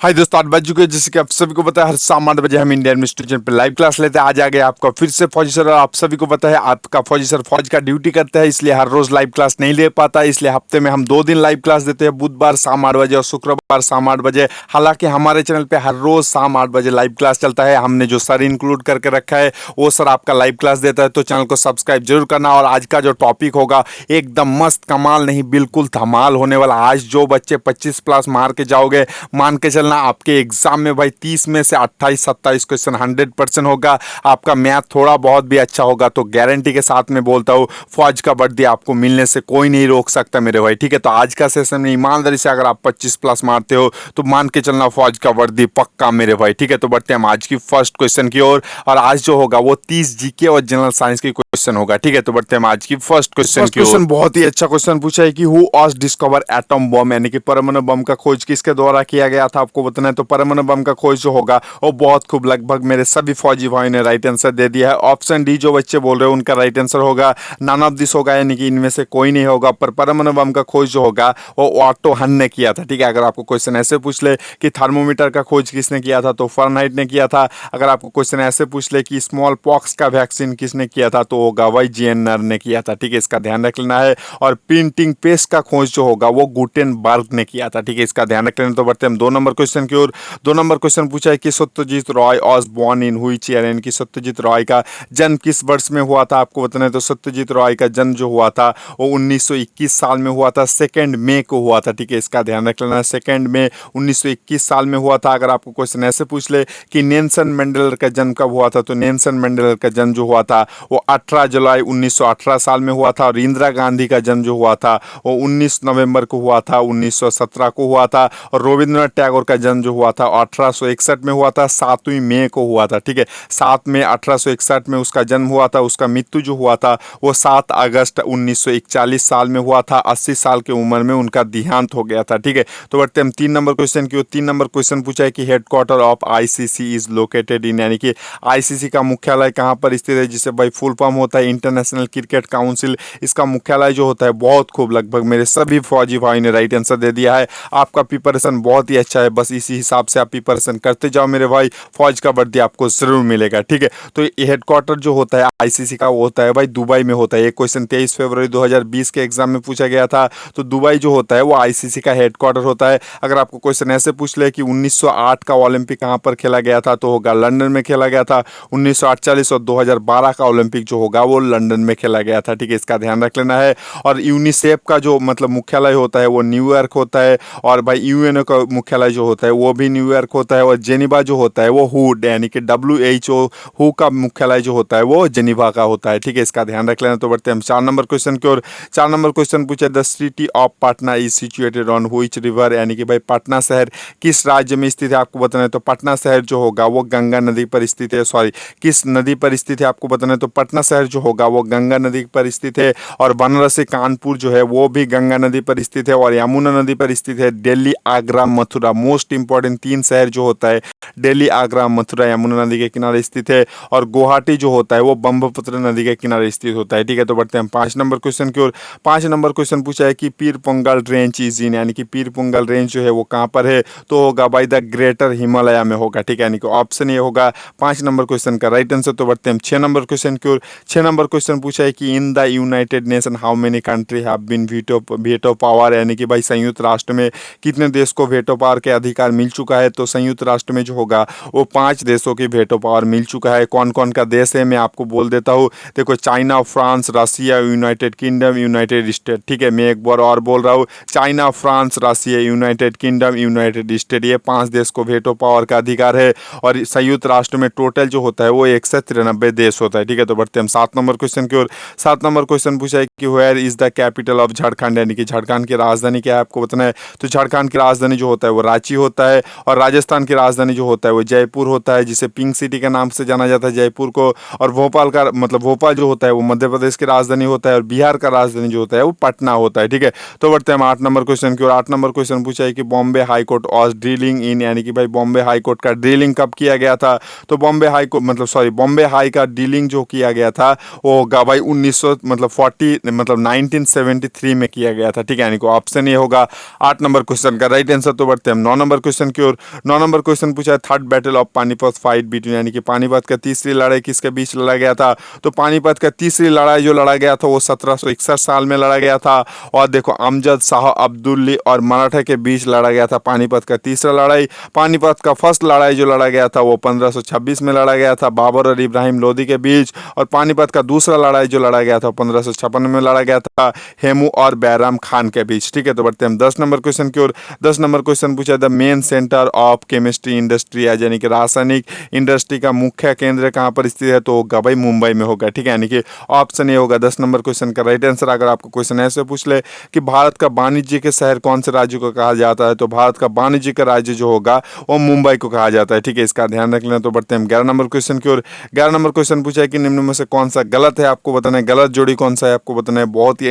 हाय दोस्तों, 8 बज चुके हैं। जैसे कि आप सभी को पता है, हर शाम 8 बजे हम इंडियन में स्टूडेंट पे लाइव क्लास लेते हैं। आज आ गए आपका फिर से फौजी सर। और आप सभी को पता है, आपका फौजी सर फौज का ड्यूटी करते हैं, इसलिए हर रोज लाइव क्लास नहीं ले पाता। इसलिए हफ्ते में हम 2 दिन लाइव क्लास देते हैं, बुधवार शाम 8 बजे और शुक्रवार शाम 8 बजे। हालांकि हमारे चैनल पे हर रोज शाम 8 बजे लाइव क्लास चलता है। हमने जो सर इंक्लूड करके रखा है, वो सर आपका लाइव क्लास देता है, तो चैनल को सब्सक्राइब जरूर करना। और आज का जो टॉपिक होगा, एकदम मस्त कमाल नहीं, बिल्कुल धमाल होने वाला। आज जो बच्चे 25 प्लस मार के जाओगे, मान के चलना आपके एग्जाम में भाई 30 में से 28-27 क्वेश्चन 100% होगा। आपका मैथ थोड़ा बहुत भी अच्छा होगा तो गारंटी के साथ में बोलता हूँ, फौज का वर्दी आपको मिलने से कोई नहीं रोक सकता मेरे भाई। ठीक है, तो आज का सेशन में ईमानदारी से अगर आप 25 प्लस मारते हो तो मान के चलना फौज का वर्दी पक्का मेरे भाई। ठीक है, तो बढ़ते हैं हम आज की फर्स्ट क्वेश्चन की ओर। और आज जो होगा वो 30 जीके और जनरल साइंस की क्वेश्चन होगा। ठीक है, तो बढ़ते हैं हम आज की फर्स्ट क्वेश्चन की ओर। क्वेश्चन बहुत ही अच्छा क्वेश्चन पूछा है कि who was discover atom bomb, यानी कि परमाणु बम का खोज किसके द्वारा किया गया था, आपको बताना है। तो परमाणु बम का खोज जो होगा वो बहुत खूब, लगभग मेरे सभी फौजी भाई ने राइट आंसर दे दिया है। ऑप्शन डी जो बच्चे बोल रहे हो उनका राइट आंसर होगा नन ऑफ दिस होगा, यानी कि इनमें से कोई नहीं होगा। पर परमाणु बम का खोज जो होगा वो ऑटो हन ने किया था। ठीक है, अगर आपको क्वेश्चन ऐसे पूछ ले कि थर्मोमीटर का खोज किसने किया था, तो फahrenheit ने किया था। अगर आपको क्वेश्चन ऐसे पूछ ले कि स्मॉल पॉक्स का वैक्सीन किसने किया था, तो होगा वही जेनर ने किया था। ठीक है, इसका ध्यान रख लेना है। और प्रिंटिंग प्रेस का खोज जो होगा वो गुटेनबर्ग ने किया था। ठीक है, इसका ध्यान रख लेना। तो बढ़ते हम 2 नंबर क्वेश्चन की ओर। 2 नंबर क्वेश्चन पूछा है कि Satyajit Ray was born in which year, यानी कि सत्यजीत रॉय का जन्म किस वर्ष में हुआ था, आपको बताना है। तो सत्यजीत रॉय का जन्म जो हुआ था वो 1921 साल में हुआ था, 2 मई को हुआ था। ठीक है, इसका ध्यान रख लेना, 2 मई 1921 साल में हुआ था। अगर आपको क्वेश्चन ऐसे पूछ ले कि नेल्सन मंडेला का जन्म कब हुआ था, तो नेल्सन मंडेला का जन्म जो हुआ था वो 18 जुलाई 1918 साल में हुआ था। और इंदिरा गांधी का जन्म जो हुआ था वो 19 नवंबर को हुआ था, 1917 को हुआ था। और रविंद्रनाथ टैगोर का जन्म जो हुआ था 1861 में हुआ था, 7वीं मई को हुआ था। ठीक है, 7 मई 1861 में उसका जन्म हुआ था। उसका मृत्यु जो हुआ था वो 7 अगस्त 1941 साल में हुआ था। 80 साल की उम्र में उनका देहांत हो गया था। ठीक है, तो बढ़ते हम 3 नंबर क्वेश्चन की। 3 नंबर क्वेश्चन पूछा है कि headquarter of ICC is located in, यानी कि आईसीसी का मुख्यालय कहाँ पर स्थित है, जिसे भाई फुल फॉर्म होता है इंटरनेशनल क्रिकेट काउंसिल। इसका मुख्यालय जो होता है, बहुत खूब, लगभग मेरे सभी फौजी भाई ने राइट आंसर दे दिया है। आपका प्रिपरेशन बहुत ही अच्छा है, बस इसी हिसाब से आप प्रिपरेशन करते जाओ मेरे भाई, फौज का वर्दी आपको जरूर मिलेगा। ठीक है, तो ये हेडक्वार्टर जो होता है आईसीसी का वो होता है भाई दुबई में होता है। ये क्वेश्चन 23 फरवरी 2020 के एग्जाम में पूछा गया था। तो दुबई जो होता है वो आईसीसी का हेडक्वार्टर होता है। अगर आपको क्वेश्चन ऐसे पूछ ले कि 1908 का ओलंपिक कहाँ पर खेला गया था, तो होगा लंदन में खेला गया था। 1948 और 2012 का ओलंपिक जो होगा वो लंदन में खेला गया था। ठीक है, इसका ध्यान रख लेना है। और यूनिसेफ का जो मतलब मुख्यालय होता है वो न्यूयॉर्क होता है। और भाई यूएनओ का मुख्यालय जो होता है वो भी न्यूयॉर्क होता है। और जेनीवा जो होता है वो हू, यानी कि WHO हू का मुख्यालय जो होता है वो जेनीवा का होता है। ठीक है, इसका ध्यान रख लेना। तो बढ़ते हैं हम 4 नंबर क्वेश्चन की ओर। 4 नंबर क्वेश्चन पूछे the city of Patna is situated on which river, यानी कि भाई पटना शहर किस राज्य में स्थित है, आपको बताना है। तो पटना शहर जो होगा वो गंगा नदी पर स्थित है। सॉरी, किस नदी पर स्थित है आपको बताना है। तो पटना शहर जो होगा वो गंगा नदी पर स्थित है। और बनारस से कानपुर जो है वो भी गंगा नदी पर स्थित है और यमुना नदी पर स्थित है। दिल्ली, आगरा, मथुरा, मोस्ट इंपॉर्टेंट 3 शहर जो होता है, दिल्ली, आगरा, मथुरा यमुना नदी के किनारे स्थित है। और गुवाहाटी जो होता है वो ब्रह्मपुत्र नदी के किनारे स्थित होता है। ठीक है, तो बढ़ते हैं 5 नंबर क्वेश्चन की ओर। 5 नंबर क्वेश्चन पूछा है कि पीर पंगाल रेंज इज इन, यानी कि पीर पंगाल रेंज जो है वो कहाँ पर है, तो होगा भाई द ग्रेटर हिमालय में होगा। ठीक है, यानी कि ऑप्शन ये होगा 5 नंबर क्वेश्चन का राइट आंसर। तो बढ़ते हैं 6 नंबर क्वेश्चन की ओर। 6 नंबर क्वेश्चन पूछा है कि in the United Nation how many country have been veto power, यानी कि भाई संयुक्त राष्ट्र में कितने देश को वेटो पावर के अधिकार मिल चुका है। तो संयुक्त राष्ट्र में जो होगा वो 5 देशों की वेटो पावर मिल चुका है। कौन कौन का देश है मैं आपको बोल देता हूँ। देखो, चाइना, फ्रांस, रसिया, यूनाइटेड किंगडम, यूनाइटेड स्टेट। ठीक है, मैं एक बार और बोल रहा हूँ, चाइना, फ्रांस, रसिया, यूनाइटेड किंगडम, यूनाइटेड स्टेट, ये 5 देश को वेटो पावर का अधिकार है। और संयुक्त राष्ट्र में टोटल जो होता है वो 193 देश होता है। ठीक है, तो बढ़ते हम 7 नंबर क्वेश्चन की ओर। 7 नंबर क्वेश्चन पूछा है कि where is the capital of Jharkhand, यानी कि झारखंड की राजधानी क्या है, आपको बताना है। तो झारखंड की राजधानी जो होता है वो रांची होता है। और राजस्थान की राजधानी जो होता है वो जयपुर होता है, जिसे पिंक सिटी के नाम से जाना जाता है जयपुर को। और भोपाल का मतलब भोपाल जो होता है वो मध्य प्रदेश की राजधानी होता है। और बिहार का राजधानी जो होता है वो पटना होता है। ठीक है, तो बढ़ते हैं हम 8 नंबर क्वेश्चन की ओर। 8 नंबर क्वेश्चन पूछा है कि Bombay high court was drilling in, यानी कि भाई बॉम्बे हाई कोर्ट का ड्रिलिंग कब किया गया था? तो Bombay high court Bombay high का ड्रिलिंग जो किया गया था वो होगा भाई 1973 में किया गया था, ठीक है, यानी कि ऑप्शन ये होगा 8 नंबर क्वेश्चन का राइट आंसर। तो बढ़ते हैं हम 9 नंबर क्वेश्चन की ओर। 9 नंबर क्वेश्चन पूछा है third battle of Panipat fight between, यानी कि पानीपत का तीसरी लड़ाई किसके बीच लड़ा गया था? तो पानीपत का तीसरी लड़ाई जो लड़ा गया था वो 1761 साल में लड़ा गया था। और देखो अमजद शाह अब्दुल्ली और मराठा के बीच लड़ा गया था पानीपत का तीसरा लड़ाई। पानीपत का फर्स्ट लड़ाई जो लड़ा गया था वो 1526 में लड़ा गया था बाबर और इब्राहिम लोदी के बीच। और पानीपत का दूसरा लड़ाई जो लड़ा गया था 1556 में लड़ा गया था हेमू और बैराम खान के बीच, ठीक है। तो बढ़ते हैं हम 10 नंबर क्वेश्चन की ओर। 10 नंबर क्वेश्चन पूछा the main centre of chemistry industry, यानी कि रासायनिक इंडस्ट्री का मुख्य केंद्र कहाँ पर स्थित है? तो होगा भाई मुंबई में होगा, ठीक है, यानी कि ऑप्शन ए होगा 10 नंबर क्वेश्चन का राइट आंसर। अगर आपको क्वेश्चन ऐसे पूछ ले कि भारत का वाणिज्य के शहर कौन से राज्य को कहा जाता है, तो भारत का वाणिज्य का राज्य जो होगा वो मुंबई को कहा जाता है, ठीक है, इसका ध्यान रख लेना। तो बढ़ते हैं हम 11 नंबर क्वेश्चन की ओर। 11 नंबर क्वेश्चन पूछा है कि निम्न में से कौन सा गलत है, आपको बताना है, गलत जोड़ी कौन सा है आपको बताना है। बहुत ही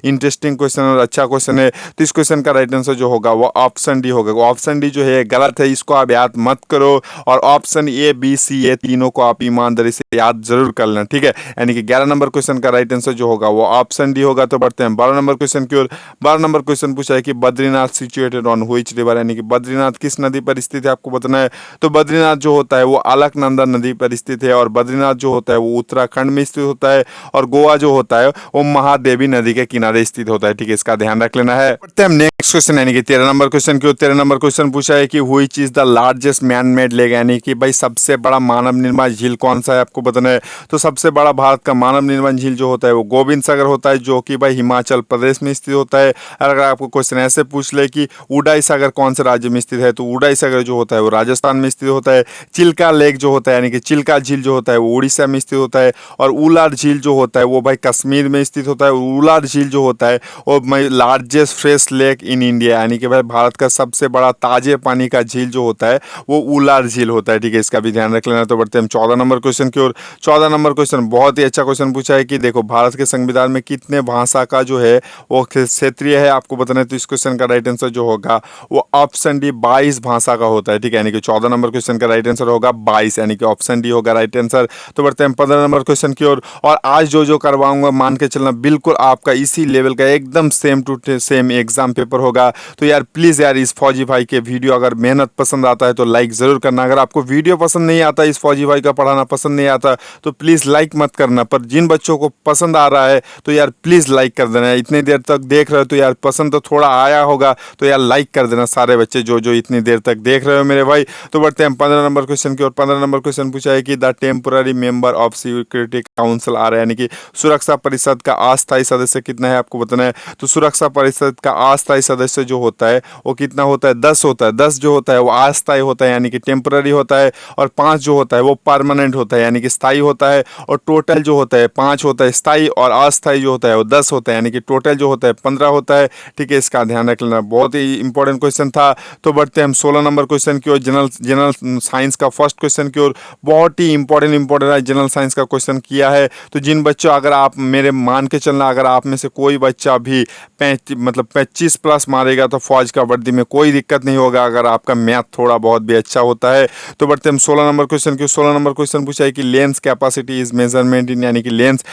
इंटरेस्टिंग क्वेश्चन और अच्छा क्वेश्चन है। तो इस क्वेश्चन का राइट आंसर जो होगा वो ऑप्शन डी होगा। ऑप्शन डी जो है गलत है, इसको आप याद मत करो, और ऑप्शन ए बी सी ए तीनों को आप ईमानदारी से याद जरूर कर लेना, ठीक है, यानी कि 11 नंबर क्वेश्चन का राइट आंसर जो होगा वो ऑप्शन डी होगा। तो बढ़ते हैं 12 नंबर क्वेश्चन की ओर। 12 नंबर क्वेश्चन पूछा है कि Badrinath situated on which river, यानी कि बद्रीनाथ किस नदी पर स्थित है आपको बताना है। तो बद्रीनाथ जो होता है वो अलकनंदा नदी पर स्थित है, और बद्रीनाथ जो होता है वो उत्तराखंड में स्थित होता है, और गोवा जो होता है वो महादेवी नदी के किनारे स्थित होता है, ठीक है, इसका ध्यान रख लेना है। बढ़ते हैं नेक्स्ट क्वेश्चन, यानी कि 13 नंबर क्वेश्चन की ओर। 13 नंबर क्वेश्चन पूछा है कि which is the largest man made lake, यानी कि भाई सबसे बड़ा मानव निर्मित झील कौन सा है आपको बताना है। तो सबसे बड़ा भारत का मानव निर्मित झील जो होता है वो गोविंद सागर होता है, जो कि भाई हिमाचल प्रदेश में स्थित होता है। अगर आपको क्वेश्चन ऐसे पूछ ले कि उडाई सागर कौन से राज्य में स्थित है, तो उडाई सागर जो होता है वो राजस्थान में स्थित होता है। चिल्का लेक जो होता है, यानी कि चिल्का झील जो होता है वो उड़ीसा में स्थित होता है। और उलार झील जो होता है वो भाई कश्मीर में स्थित होता है। उलार झील जो होता है वो largest fresh lake in India, यानी कि भाई भारत का सबसे बड़ा ताजे पानी का झील जो होता है वो उलार झील होता है, ठीक है, इसका भी ध्यान रख लेना। तो बढ़ते हैं हम 14 नंबर क्वेश्चन की ओर। 14 नंबर क्वेश्चन बहुत ही अच्छा क्वेश्चन पूछा है कि देखो भारत के संविधान में कितने भाषा का जो है वो क्षेत्रीय है आपको बताना है। तो इस क्वेश्चन का राइट आंसर जो होगा वो ऑप्शन डी 22 भाषा का होता है, ठीक है, यानी कि 14 नंबर क्वेश्चन का राइट आंसर होगा 22, यानी कि ऑप्शन डी होगा राइट आंसर। तो बढ़ते हैं 15 नंबर क्वेश्चन की ओर। और आज जो करवाऊंगा मान के चलना बिल्कुल आपका इसी लेवल का एकदम same to same exam paper होगा। तो यार प्लीज़ यार इस फौजी भाई के वीडियो अगर मेहनत पसंद आता है तो लाइक ज़रूर करना। अगर आपको वीडियो पसंद नहीं आता, इस फौजी भाई का पढ़ाना पसंद नहीं आता, तो प्लीज़ लाइक मत करना। पर जिन बच्चों को पसंद आ रहा है तो यार प्लीज़ लाइक कर देना। इतनी देर तक देख रहे हो तो यार पसंद तो थोड़ा आया होगा, तो यार लाइक कर देना सारे बच्चे जो इतनी देर तक देख रहे हो मेरे भाई। तो बढ़ते हैं 15 नंबर क्वेश्चन की ओर। 15 नंबर क्वेश्चन पूछा है कि the temporary member of security council आ रहा है, यानी कि सुरक्षा परिषद का अस्थायी सदस्य कितना है आपको बताना है। तो सुरक्षा परिषद का अस्थायी सदस्य जो होता है वो कितना होता है? 10 होता है। 10 जो होता है वो अस्थायी होता है, यानी कि टेम्पररी होता है, और 5 जो होता है वो परमानेंट होता है, यानी कि स्थायी होता है। और टोटल जो होता है 5 होता है स्थायी, और अस्थायी जो होता है वो 10 होता है, यानी कि टोटल जो होता है 15 होता है, ठीक है, इसका ध्यान रख लेना। बहुत ही इंपॉर्टेंट क्वेश्चन था। तो बढ़ते हैं हम 16 नंबर क्वेश्चन की ओर, जनरल साइंस का फर्स्ट क्वेश्चन की ओर। बहुत ही इंपॉर्टेंट है, जनरल साइंस का क्वेश्चन किया है। तो जिन बच्चों, अगर आप मेरे मान के चलना, अगर आप में से कोई बच्चा भी 25 प्लस मारेगा तो फौज का वर्दी में कोई दिक्कत नहीं होगा, अगर आपका मैथ थोड़ा बहुत भी अच्छा होता है। तो बढ़ते हम 16 नंबर क्वेश्चन की। 16 नंबर क्वेश्चन पूछा है कि लेंस कैपेसिटी इज मेजरमेंट इन, यानी कि लेंस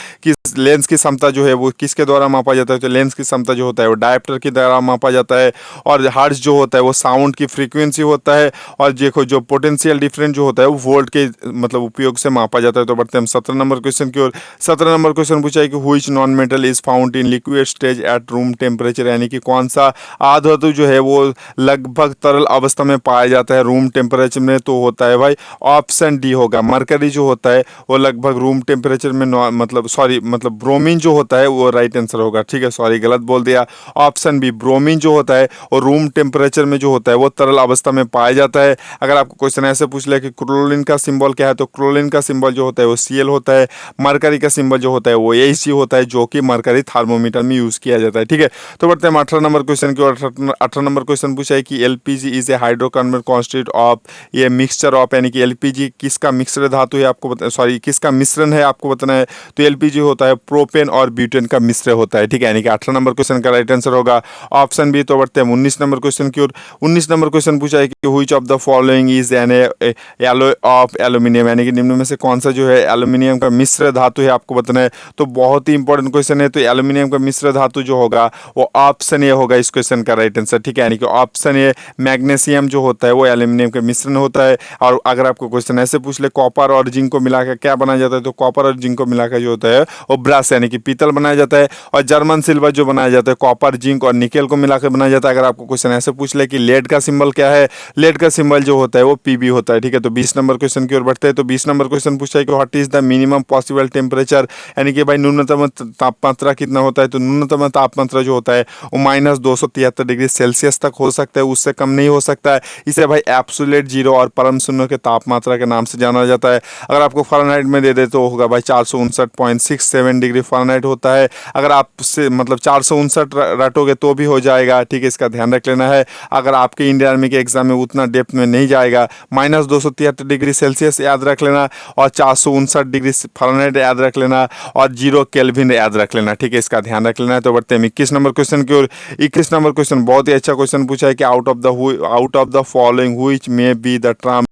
की क्षमता जो है वो किसके द्वारा मापा जाता है। तो लेंस की क्षमता जो होता है वो डायप्टर के द्वारा मापा जाता है। और हर्ट्ज जो होता है वो साउंड की फ्रीक्वेंसी होता है। और देखो जो पोटेंशियल डिफरेंस जो होता है वो वोल्ट के उपयोग से मापा जाता है। तो बढ़ते हम 17 नंबर क्वेश्चन की ओर। 17 नंबर क्वेश्चन पूछा है कि which non metal is found in liquid stage at room temperature, यानी कि कौन सा आधातु जो है वो लगभग तरल अवस्था में पाया जाता है रूम टेम्परेचर में। तो होता है भाई ऑप्शन डी होगा मरकरी जो होता है वो लगभग रूम टेम्परेचर में ब्रोमीन जो होता है वो राइट आंसर होगा, ठीक है, सॉरी गलत बोल दिया। ऑप्शन बी ब्रोमीन जो होता है और रूम टेम्परेचर में जो होता है वो तरल अवस्था में पाया जाता है। अगर आपको क्वेश्चन ऐसे पूछ ले कि क्लोरीन का सिंबल क्या है, तो क्लोरीन का सिंबल जो होता है वो Cl होता है। मरकरी का सिंबल जो होता है वो Ag होता है, जो कि मरकरी थर्मोमीटर में यूज किया जाता है, ठीक है। तो बढ़ते हैं 18 नंबर क्वेश्चन की ओर। 18 नंबर क्वेश्चन पूछा है कि LPG is a hydrocarbon constitute of ये मिक्सचर ऑफ, यानी कि एलपीजी किसका मिक्सर धातु है आपको किसका मिश्रण है आपको बताना है। तो एलपीजी होता है प्रोपेन और ब्यूटेन का मिश्रण होता है, ठीक है, यानी कि 18 नंबर क्वेश्चन का राइट आंसर होगा ऑप्शन बी। तो बढ़ते हैं 19 नंबर क्वेश्चन की ओर। 19 नंबर क्वेश्चन पूछा है कि which of the following is an alloy of aluminium, यानी कि निम्न में से कौन सा जो है एल्यूमिनियम का मिश्र धातु है आपको बताना है। तो बहुत ही इंपॉर्टेंट क्वेश्चन है। तो एल्यूमिनियम का मिश्र धातु जो होगा वो ऑप्शन ए होगा इस क्वेश्चन का राइट आंसर, ठीक है। यानी कि ऑप्शन ए मैग्नीशियम जो होता है वो एल्यूमिनियम का मिश्रण होता है। और अगर आपको क्वेश्चन ऐसे पूछ ले कॉपर और जिंक को मिलाकर क्या बनाया जाता है, तो कॉपर और जिंक को मिलाकर जो होता है वो ब्रास यानी कि पीतल बनाया जाता है। और जर्मन सिल्वर जो बनाया जाता है कॉपर जिंक और निकेल को मिलाकर बनाया जाता है। अगर आपको क्वेश्चन ऐसे पूछ ले कि लेड का सिंबल क्या है, लेड का सिंबल जो होता है वो पीबी होता है, ठीक है। तो 20 नंबर क्वेश्चन की ओर बढ़ते हैं। तो 20 नंबर क्वेश्चन पूछा है कि what is the minimum possible temperature, यानी कि भाई न्यूनतम तापमात्रा कितना होता है। तो न्यूनतम तापमात्रा जो होता है वो -273 डिग्री सेल्सियस तक हो सकता है, उससे कम नहीं हो सकता है। इसे भाई एब्सोल्यूट जीरो और परम शून्य के तापमात्रा के नाम से जाना जाता है। अगर आपको फ़ारेनहाइट में दे दे तो होगा भाई 459.67 डिग्री फ़ारेनहाइट होता है। अगर आप से मतलब 459 रटोगे तो भी हो जाएगा, ठीक है, इसका ध्यान रख लेना है। अगर आपके इंडियन आर्मी के एग्जाम में उतना डेप्थ में नहीं जाएगा, -273 डिग्री सेल्सियस याद रख लेना और 459 डिग्री फ़ारेनहाइट याद रख लेना और 0 केल्विन याद रख लेना, ठीक है, इसका ध्यान रख लेना है। तो बढ़ते हैं 21 नंबर क्वेश्चन की ओर। 21 नंबर क्वेश्चन बहुत ही अच्छा क्वेश्चन पूछा है कि out of the following which may be the term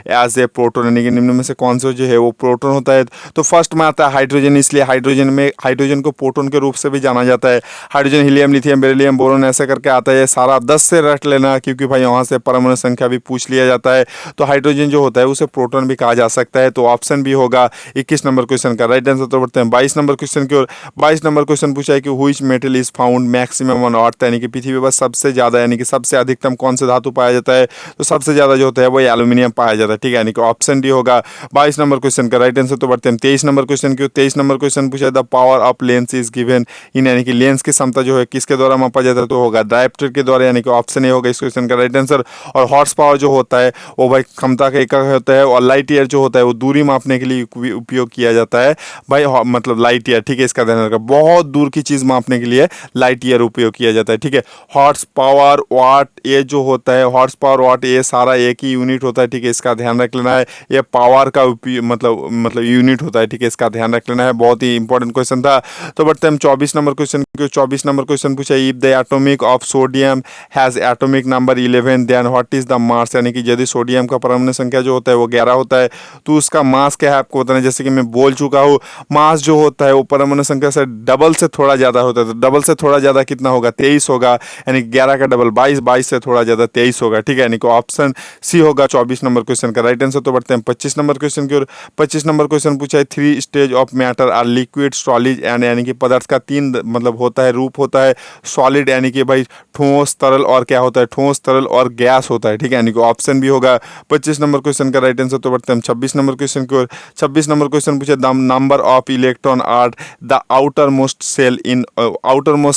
as a proton, यानी कि निम्न में से कौन सा जो है वो प्रोटोन होता है। तो फर्स्ट में आता है हाइड्रोजन, इसलिए हाइड्रोजन को प्रोटोन के रूप से भी जाना जाता है। Hydrogen, helium, lithium, beryllium, boron ऐसे करके आता है। सारा 10 से रट लेना क्योंकि भाई वहाँ से परमाणु संख्या भी पूछ लिया जाता है। तो हाइड्रोजन जो होता है उसे प्रोटोन भी कहा जा सकता है। तो ऑप्शन भी होगा 21 नंबर क्वेश्चन का राइट आंसर। तो बढ़ते हैं 22 नंबर क्वेश्चन की ओर। 22 नंबर क्वेश्चन पूछा है कि which metal is found maximum on earth, यानी कि पृथ्वी पर सबसे ज्यादा यानी कि सबसे अधिकतम कौन से धातु पाया जाता है। तो सबसे ज्यादा जो होता है वो एल्यूमिनियम पाया जाता है, ठीक है, यानी कि ऑप्शन डी होगा 22 नंबर क्वेश्चन का राइट आंसर। तो बढ़ते हैं 23 नंबर क्वेश्चन की। 23 नंबर क्वेश्चन पूछा the power of lens is given in, यानी कि लेंस की क्षमता जो है किसके द्वारा मापा जाता है। तो होगा डायोप्टर के द्वारा, यानी कि ऑप्शन ए होगा इस क्वेश्चन का राइट आंसर। और हॉर्स पावर जो होता है वो भाई क्षमता का एकक होता है। और लाइट ईयर जो होता है वो दूरी मापने के लिए उपयोग किया जाता है भाई, मतलब लाइट ईयर, ठीक है, इसका ध्यान रखना। बहुत दूर की चीज मापने के लिए लाइट ईयर उपयोग किया जाता है, ठीक है। हॉर्स पावर वाट ये जो होता है, हॉर्स पावर वाट ये सारा एक ही यूनिट होता है, ठीक है, इसका ध्यान रख लेना है। ये पावर का मतलब यूनिट होता है, ठीक है, इसका ध्यान रख लेना है। बहुत ही इंपॉर्टेंट क्वेश्चन था। तो बढ़ते हैं हम 24 नंबर क्वेश्चन। 24 नंबर क्वेश्चन पूछा if the atomic of sodium has atomic number 11 then what is the mass, यानी कि यदि सोडियम का परमाणु संख्या जो होता है वो 11 होता है तो उसका मास क्या है आपको बताना है। जैसे कि मैं बोल चुका हूँ, मास जो होता है वो परमाणु संख्या से डबल से थोड़ा ज्यादा होता है। तो डबल से थोड़ा ज्यादा कितना होगा, 23 होगा, यानी 11 का डबल 22, 22 से थोड़ा ज्यादा 23 होगा, ठीक है, यानी कि ऑप्शन सी होगा 24 नंबर क्वेश्चन का राइट आंसर। तो बढ़ते हैं 25 नंबर क्वेश्चन की ओर। 25 नंबर क्वेश्चन पूछा है 3 stage of matter are liquid, solid and, यानी कि पदार्थ का 3 मतलब होता है रूप होता है। सॉलिड यानी कि भाई ठोस, तरल और क्या होता है, ठोस, तरल और गैस होता है, ठीक है, यानी कि ऑप्शन भी होगा 25 नंबर क्वेश्चन का राइट आंसर। तो बढ़ते हैं 26 नंबर क्वेश्चन की ओर। 26 नंबर क्वेश्चन पूछे the number of electron are the outermost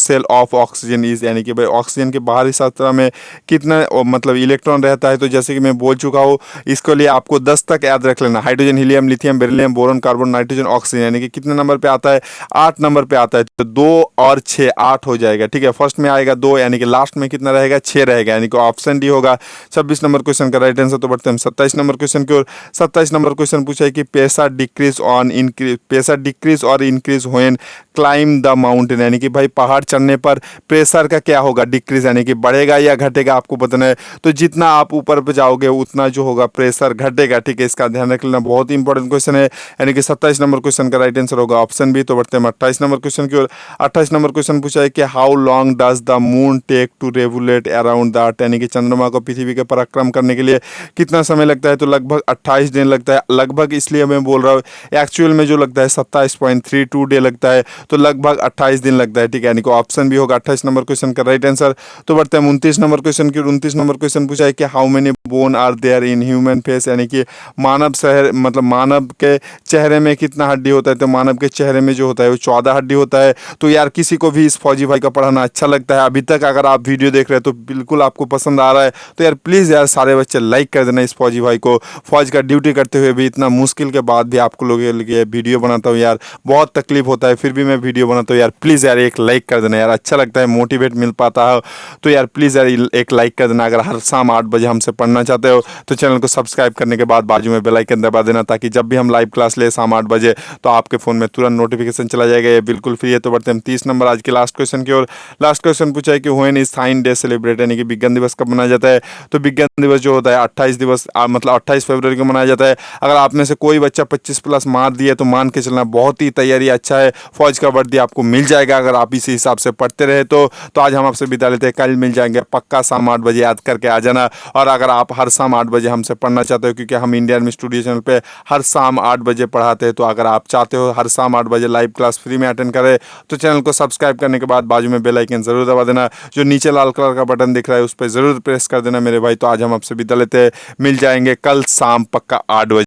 shell of oxygen is, यानी कि भाई ऑक्सीजन के बाहरी सतह में कितना मतलब इलेक्ट्रॉन रहता है। तो जैसे कि मैं बोल चुका हूँ, इसके लिए आपको 10 तक याद रख लेना। Hydrogen, helium, lithium, beryllium, boron, carbon, nitrogen, oxygen, यानी कि कितने नंबर पे आता है, 8 नंबर पे आता है। तो 2 और 6 8 हो जाएगा, ठीक है। फर्स्ट में आएगा 2, यानी कि लास्ट में कितना रहेगा, 6 रहेगा, यानी कि ऑप्शन डी होगा 26 नंबर क्वेश्चन का राइट आंसर। तो बढ़ते हैं 27 नंबर क्वेश्चन की ओर। 27 नंबर क्वेश्चन पूछा है कि पैसा डिक्रीज और increase when climb the mountain, यानी कि भाई पहाड़ चढ़ने पर प्रेशर का क्या होगा, डिक्रीज, यानी कि बढ़ेगा या घटेगा आपको बताना है। तो जितना आप ऊपर पे जाओगे उतना जो होगा प्रेशर घटेगा, ठीक है, इसका ध्यान रख लेना। बहुत ही इंपॉर्टेंट क्वेश्चन है, यानी कि 27 नंबर क्वेश्चन का राइट आंसर होगा ऑप्शन बी। तो बढ़ते हैं 28 नंबर क्वेश्चन की ओर। 28 नंबर क्वेश्चन पूछा है कि how long does the moon take to revolute around the earth, यानी कि चंद्रमा को पृथ्वी के परिक्रम करने के लिए कितना समय लगता है। तो लगभग 28 दिन लगता है। लगभग इसलिए मैं बोल रहा हूँ, एक्चुअल में जो लगता है 27.32 डे लगता है, तो लगभग 28 दिन लगता है, ठीक है, यानी कि ऑप्शन भी होगा 28 नंबर क्वेश्चन का राइट आंसर। तो बढ़ते हैं 29 नंबर क्वेश्चन की। 29 नंबर क्वेश्चन पूछा है कि how many bone are there in human face, यानी कि मानव शहर मतलब मानव के चेहरे में कितना हड्डी होता है। तो मानव के चेहरे में जो होता है वो 14 हड्डी होता है। तो यार किसी को भी इस फौजी भाई का पढ़ाना अच्छा लगता है, अभी तक अगर आप वीडियो देख रहे हैं तो बिल्कुल आपको पसंद आ रहा है, तो यार प्लीज़ यार सारे बच्चे लाइक कर देना इस फौजी भाई को। फौज का ड्यूटी करते हुए भी इतना मुश्किल के बाद भी आपको लोगों के लिए वीडियो बनाता हूँ यार, बहुत तकलीफ होता है फिर भी मैं वीडियो बनाता हूँ यार, प्लीज़ यार एक लाइक कर देना यार, अच्छा लगता है, मोटिवेट मिल पाता है। तो यार प्लीज़ यार एक लाइक कर देना। अगर हर शाम 8 बजे हमसे पढ़ना चाहते हो तो चैनल को सब्सक्राइब करने के बाद बाजू में बेल आइकन दबा देना, ताकि जब भी हम लाइव क्लास ले शाम 8 बजे तो आपके फ़ोन में तुरंत नोटिफिकेशन चला जाएगा, ये बिल्कुल फ्री है। तो बढ़ते हैं 30 नंबर आज के लास्ट क्वेश्चन की ओर। लास्ट क्वेश्चन पूछा है कि when is sine day celebrate, यानी कि विज्ञान दिवस कब मनाया जाता है? तो विज्ञान दिवस जो होता है 28 दिवस मतलब 28 फरवरी को मनाया जाता है। अगर आप में से कोई बच्चा 25 प्लस मार दिए तो मान के चलना बहुत ही तैयारी अच्छा है, फौज का वर्दी आपको मिल जाएगा अगर आप इसी हिसाब से पढ़ते रहे तो आज हम आपसे विदा लेते हैं, कल मिल जाएंगे पक्का शाम 8 बजे, याद करके आ जाना। और अगर आप हर शाम 8 बजे हमसे पढ़ना चाहते हो, क्योंकि हम इंडियन आर्मी स्टूडियो चैनल पे हर शाम 8 बजे पढ़ाते हैं, तो अगर आप चाहते हो हर शाम 8 बजे लाइव क्लास फ्री में अटेंड करें तो चैनल को सब्सक्राइब करने के बाद बाजू में बेल आइकन जरूर दबा देना, जो नीचे लाल कलर का बटन दिख रहा है उस पर जरूर प्रेस कर देना मेरे भाई। तो आज हम आपसे विदा लेते हैं, मिल जाएंगे कल शाम पक्का 8 बजे।